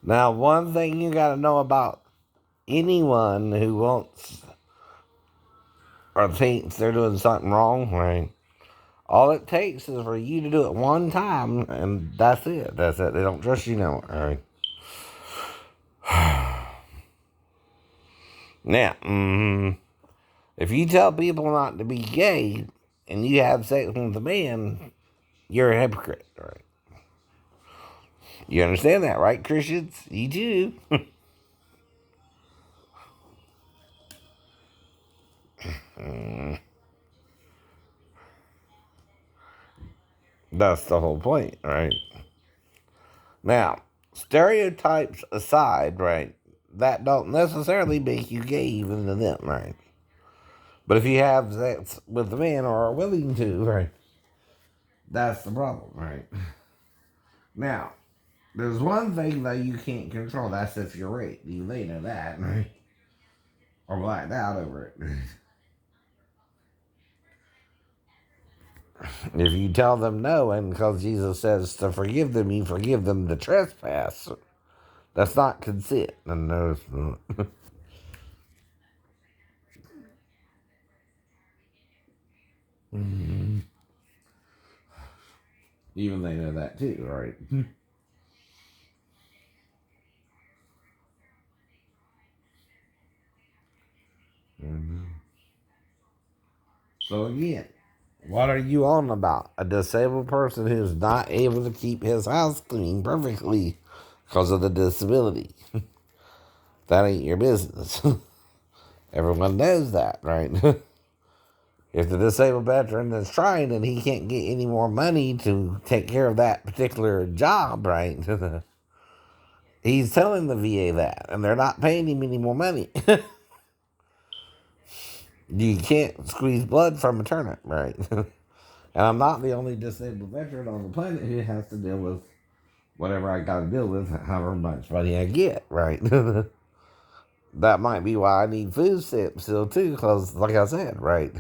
Now, one thing you got to know about anyone who wants or thinks they're doing something wrong, right? All it takes is for you to do it one time, and that's it. That's it. They don't trust you no more, right? Now, if you tell people not to be gay and you have sex with a man, you're a hypocrite, right? You understand that, right, Christians? You do. That's the whole point, right? Now, stereotypes aside, right, that don't necessarily make you gay even to them, right? But if you have sex with a man or are willing to, right, that's the problem, right? Now, there's one thing that you can't control. That's if you're raped. They know that, right? Or blacked out over it. If you tell them no, and because Jesus says to forgive them, you forgive them the trespass. That's not consent. No, it's not. Even they know that too, right? So again, what are you on about? A disabled person who's not able to keep his house clean perfectly because of the disability. That ain't your business. Everyone knows that, right? If the disabled veteran is trying and he can't get any more money to take care of that particular job, right? He's telling the VA that, and they're not paying him any more money. You can't squeeze blood from a turnip, right? And I'm not the only disabled veteran on the planet who has to deal with whatever I got to deal with, however much money I get, right? That might be why I need food stamps still too, because like I said, right?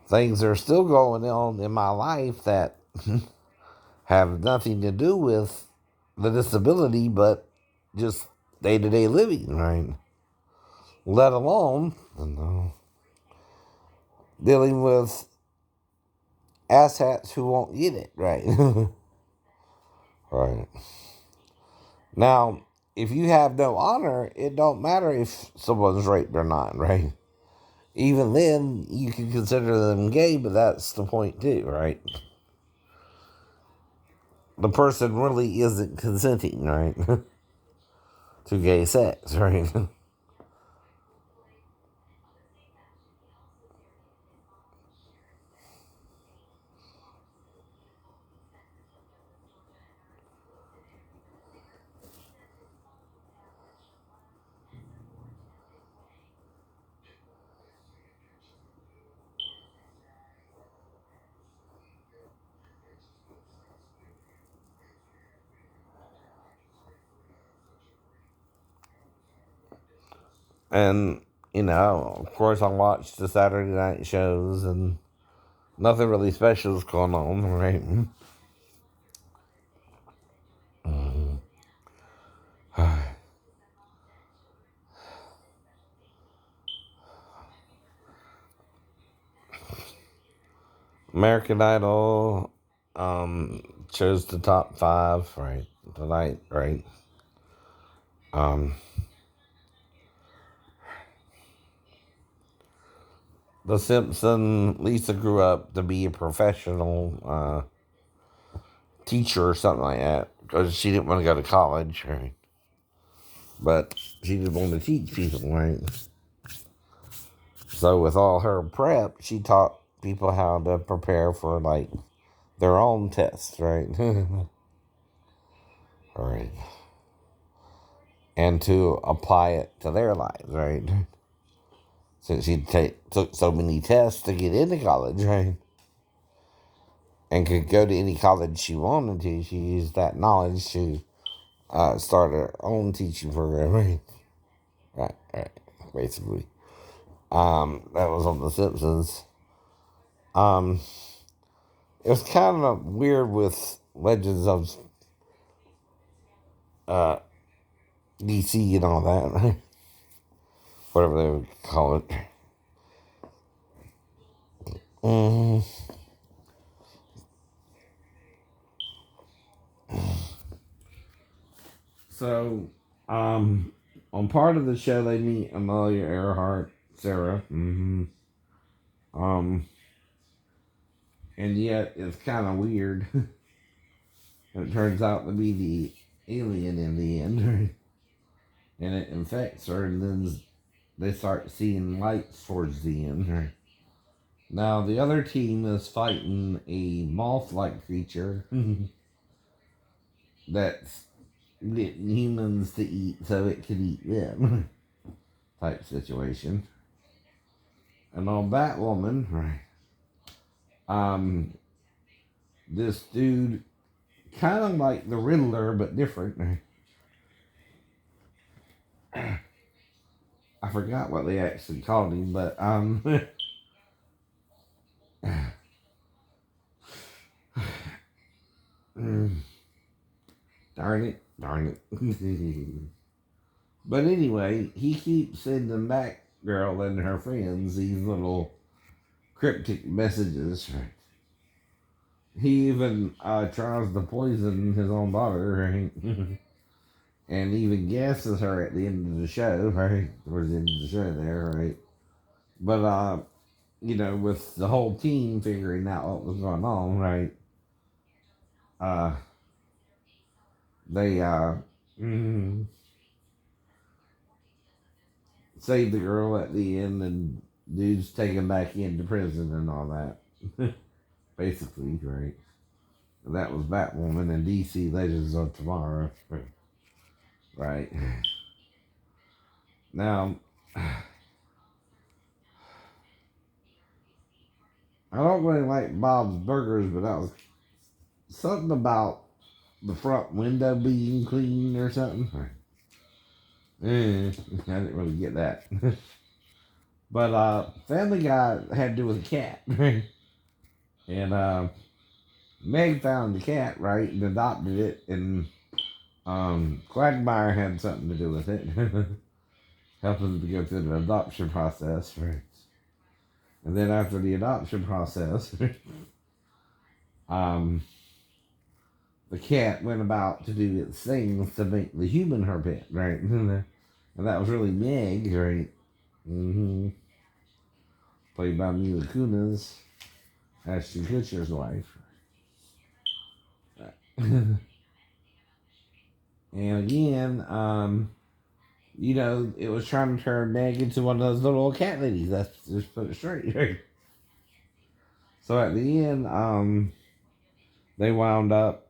Things are still going on in my life that have nothing to do with the disability, but just day to day living, right? Let alone dealing with asshats who won't get it, right? Right. Now, if you have no honor, it don't matter if someone's raped or not, right? Even then, you can consider them gay, but that's the point too, right? The person really isn't consenting, right, to gay sex, right? And, of course, I watched the Saturday night shows and nothing really special is going on, right? American Idol chose the top five, right, tonight, right? Um, the Simpson Lisa grew up to be a professional teacher or something like that because she didn't want to go to college, right? But she did want to teach people, right? So with all her prep, she taught people how to prepare for like their own tests, right? All right, and to apply it to their lives, right? Since she took so many tests to get into college, right? And could go to any college she wanted to, she used that knowledge to start her own teaching program, right? Right, basically. That was on The Simpsons. Um, It was kind of weird with Legends of uh, DC and all that, whatever they would call it. Mm. So, on part of the show, they meet Amelia Earhart, Sarah. Um, and yet it's kind of weird. It turns out to be the alien in the end, and it infects her, and then they start seeing lights towards the end. Now the other team is fighting a moth-like creature that's getting humans to eat so it can eat them, type situation. And on Batwoman, um, this dude kind of like the Riddler but different. I forgot what they actually called him, but darn it. But anyway, he keeps sending Batgirl and her friends these little cryptic messages. He even tries to poison his own daughter, right? And even guesses her at the end of the show, right? Towards the end of the show there, right? But, with the whole team figuring out what was going on, right? Uh, they, mm, saved the girl at the end, and dude's taken back into prison and all that. Basically, right? And that was Batwoman and DC Legends of Tomorrow. Right. Now, I don't really like Bob's Burgers, but that was something about the front window being clean or something. I didn't really get that. But Family Guy had to do with a cat. And Meg found the cat, right, and adopted it, and Quagmire had something to do with it. Helping to go through the adoption process, right? And then after the adoption process, um, the cat went about to do its things to make the human her pet, right? And that was really Meg, right? Mm-hmm. Played by Mila Kunis, Ashton Kutcher's wife. And again, it was trying to turn Meg into one of those little cat ladies. That's just put it straight, right? So at the end, they wound up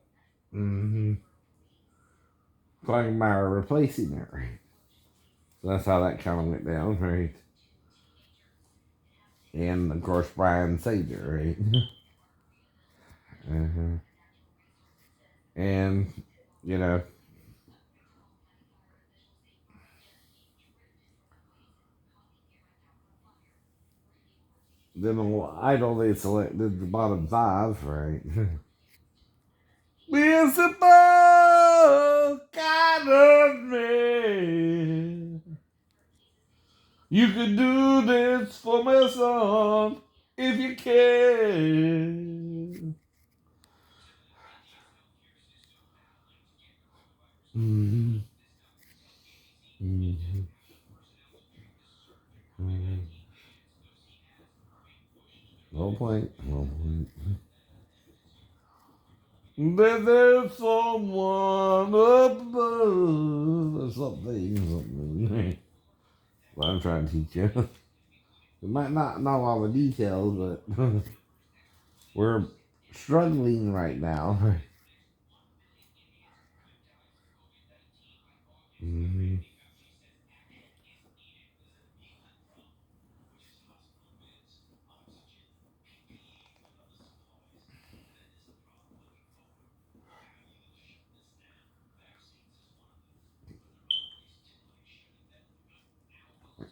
Quagmire replacing her, right? So that's how that kind of went down, right? And of course, Brian saved her, right? uh-huh. And, you know, then on Idol, they selected the bottom five, right? We're supposed kind of me. You could do this for my son if you can. Mm-hmm. Mm-hmm. Mm-hmm. No point. No point. There's someone up above or something. What I'm trying to teach you. We might not know all the details, but we're struggling right now. Mhm.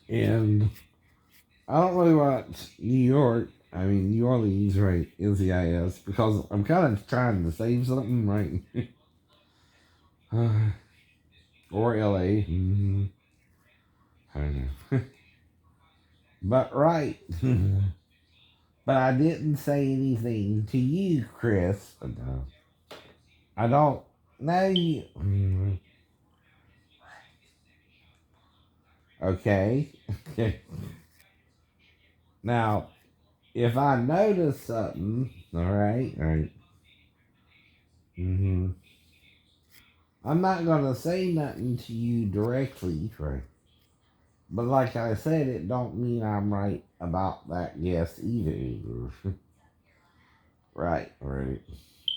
And I don't really watch New York, I mean, New Orleans, right? NCIS, because I'm kind of trying to save something, right? Or LA. I don't know. But, right. But I didn't say anything to you, Chris. No. I don't know you. Okay. Now, if I notice something, all right. I'm not gonna say nothing to you directly, right? But like I said, it don't mean I'm right about that guess either. Right.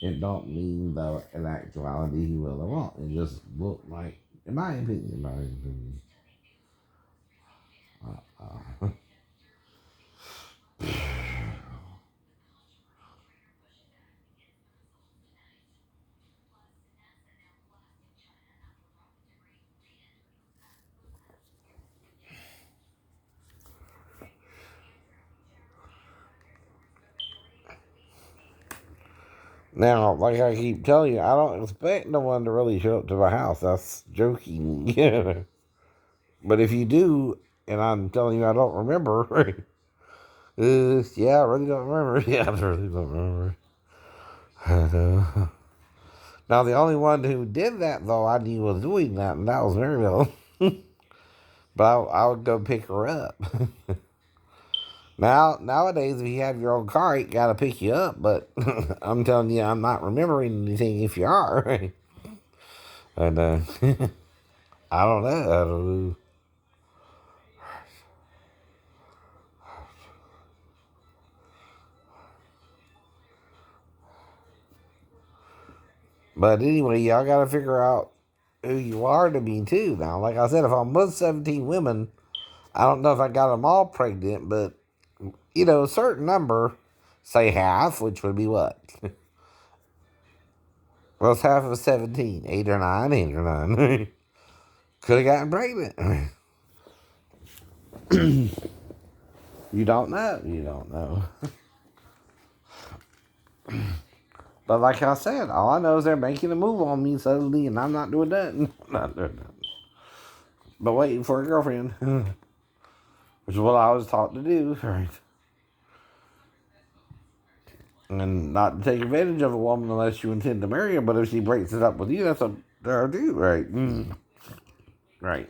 It don't mean though in actuality he will or won't. It just look like, in my opinion. Uh, Now, like I keep telling you, I don't expect no one to really show up to my house. That's joking. But if you do, and I'm telling you I don't remember, yeah, I really don't remember. Yeah, I really don't remember. Now, the only one who did that, though, I knew was doing that, and that was Maribel. But I would go pick her up. Nowadays, if you have your own car, it got to pick you up. But I'm telling you, I'm not remembering anything if you are. And I don't know. I don't know. But anyway, y'all got to figure out who you are to me, too. Now, like I said, if I'm with 17 women, I don't know if I got them all pregnant, but, a certain number, say half, which would be what? Well, it's half of 17, 8 or 9. Could have gotten pregnant. You don't know. You don't know. But like I said, all I know is they're making a move on me suddenly, and I'm not doing nothing. Not doing nothing. But waiting for a girlfriend, which is what I was taught to do, right? And not to take advantage of a woman unless you intend to marry her. But if she breaks it up with you, that's up to her too, right? Right.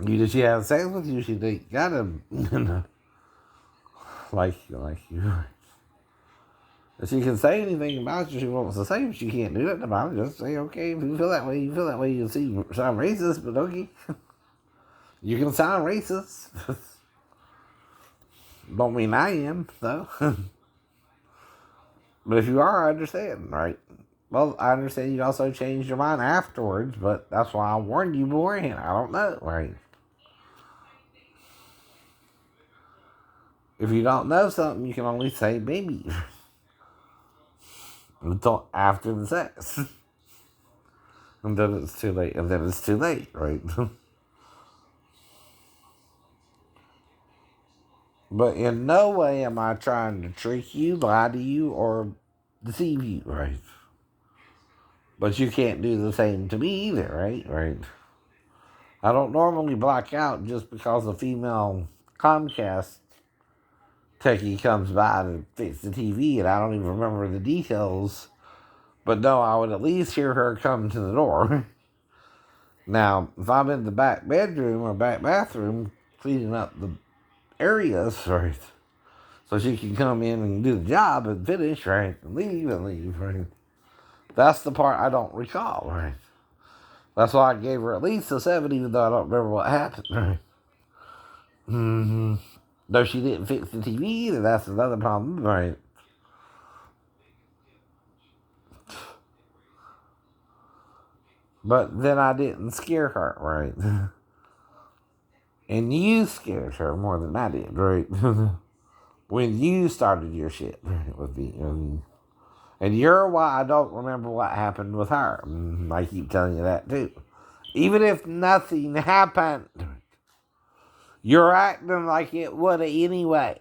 Did she have sex with you? She got him, like you. If she can say anything about you she wants to say, she can't do nothing about it. Just say, okay, if you feel that way, you feel that way. You sound racist, but okay. You can sound racist. Don't mean I am, though. But if you are, I understand, right? Well, I understand you also changed your mind afterwards, but that's why I warned you beforehand. I don't know, right? If you don't know something, you can only say maybe until after the sex. And then it's too late. And then it's too late, right? But in no way am I trying to trick you, lie to you, or deceive you, right? But you can't do the same to me either, right? Right. I don't normally black out just because a female Comcast techie comes by to fix the TV and I don't even remember the details. But no, I would at least hear her come to the door. Now, if I'm in the back bedroom or back bathroom cleaning up the areas, right? So she can come in and do the job and finish, right? And leave, right? That's the part I don't recall, right? That's why I gave her at least a 7, even though I don't remember what happened, right? Though she didn't fix the TV either, that's another problem, right? But then I didn't scare her, right? And you scared her more than I did, right? When you started your shit, right, with me. And you're why I don't remember what happened with her. I keep telling you that too. Even if nothing happened, You're acting like it would anyway.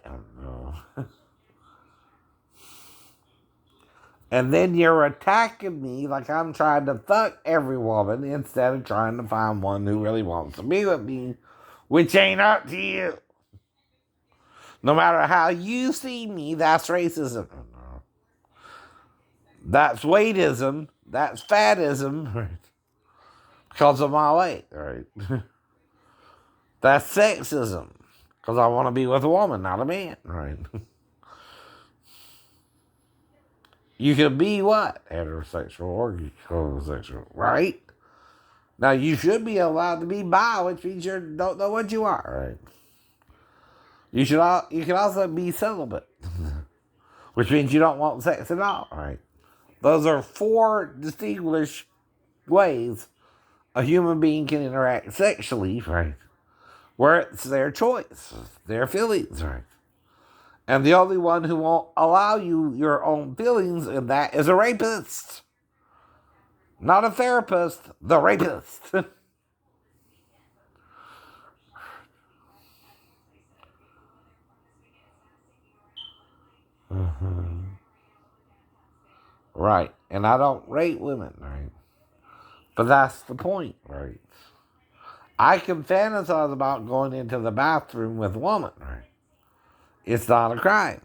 And then you're attacking me like I'm trying to fuck every woman instead of trying to find one who really wants to be with me, which ain't up to you. No matter how you see me, that's racism. That's weightism. That's fatism. Right? Because of my weight. Right? That's sexism. Because I want to be with a woman, not a man. Right? You can be what? Heterosexual or homosexual, right? Now, you should be allowed to be bi, which means you don't know what you are, right? You can also be celibate, which means you don't want sex at all, right? Those are 4 distinguished ways a human being can interact sexually, right? Where it's their choice, their feelings, right? And the only one who won't allow you your own feelings in that is a rapist. Not a therapist, the rapist. Right. And I don't rape women, right? But that's the point, right? I can fantasize about going into the bathroom with a woman, right? It's not a crime.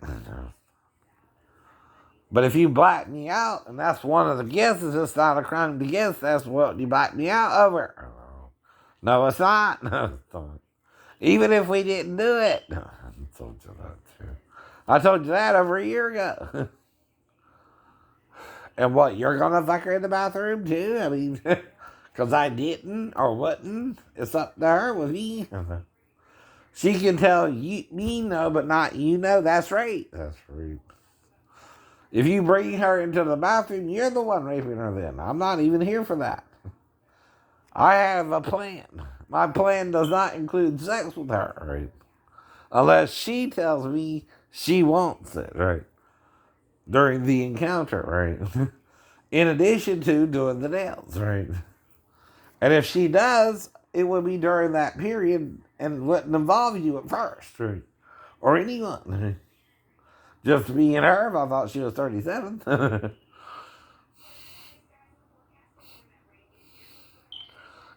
But if you black me out, and that's one of the guesses, it's not a crime to guess, that's what you black me out over. No, it's not. No, it's not. Even if we didn't do it. No, I told you that too. I told you that over a year ago. And what, you're going to fuck her in the bathroom too? I mean, because I didn't or wouldn't. It's up to her with me. She can tell you, me no, but not you no. That's rape. That's rape. If you bring her into the bathroom, you're the one raping her then. I'm not even here for that. I have a plan. My plan does not include sex with her, right? Unless she tells me she wants it, right? During the encounter, right? In addition to doing the nails, right? And if she does, it would be during that period and wouldn't involve you at first, right? Or anyone. Just me and her if I thought she was 37.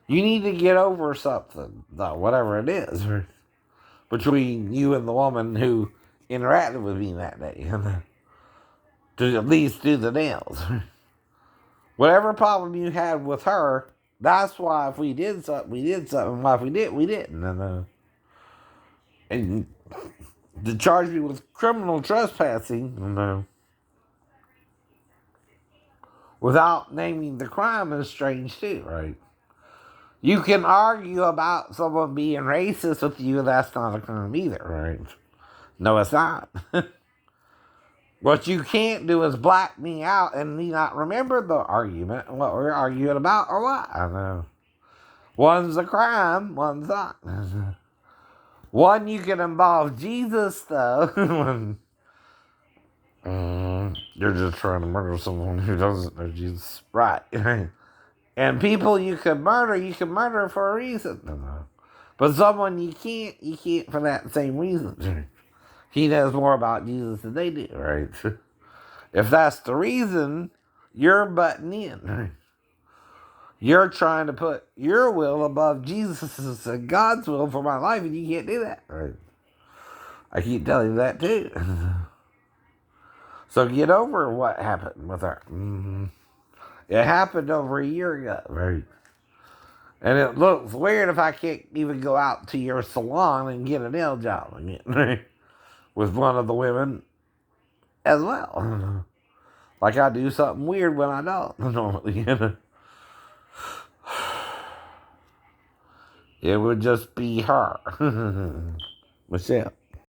You need to get over something, though, whatever it is, right? Between you and the woman who interacted with me that day. To at least do the nails. Whatever problem you had with her, that's why if we did something, we did something. Why if we didn't. And to charge me with criminal trespassing, without naming the crime is strange too, right? You can argue about someone being racist with you, that's not a crime either, right? No, it's not. What you can't do is black me out and me not remember the argument, what we're arguing about, or what. I know. One's a crime, one's not. One, you can involve Jesus, though. You're just trying to murder someone who doesn't know Jesus. Right. And people you can murder for a reason. But someone you can't for that same reason. He knows more about Jesus than they do, right? If that's the reason, you're butting in. Right? You're trying to put your will above Jesus' and God's will for my life, and you can't do that, right? I keep telling you that too. So get over what happened with her. It happened over a year ago, right? And it looks weird if I can't even go out to your salon and get a nail job again, right? With one of the women as well. Like I do something weird when I don't normally. It would just be her. Michelle.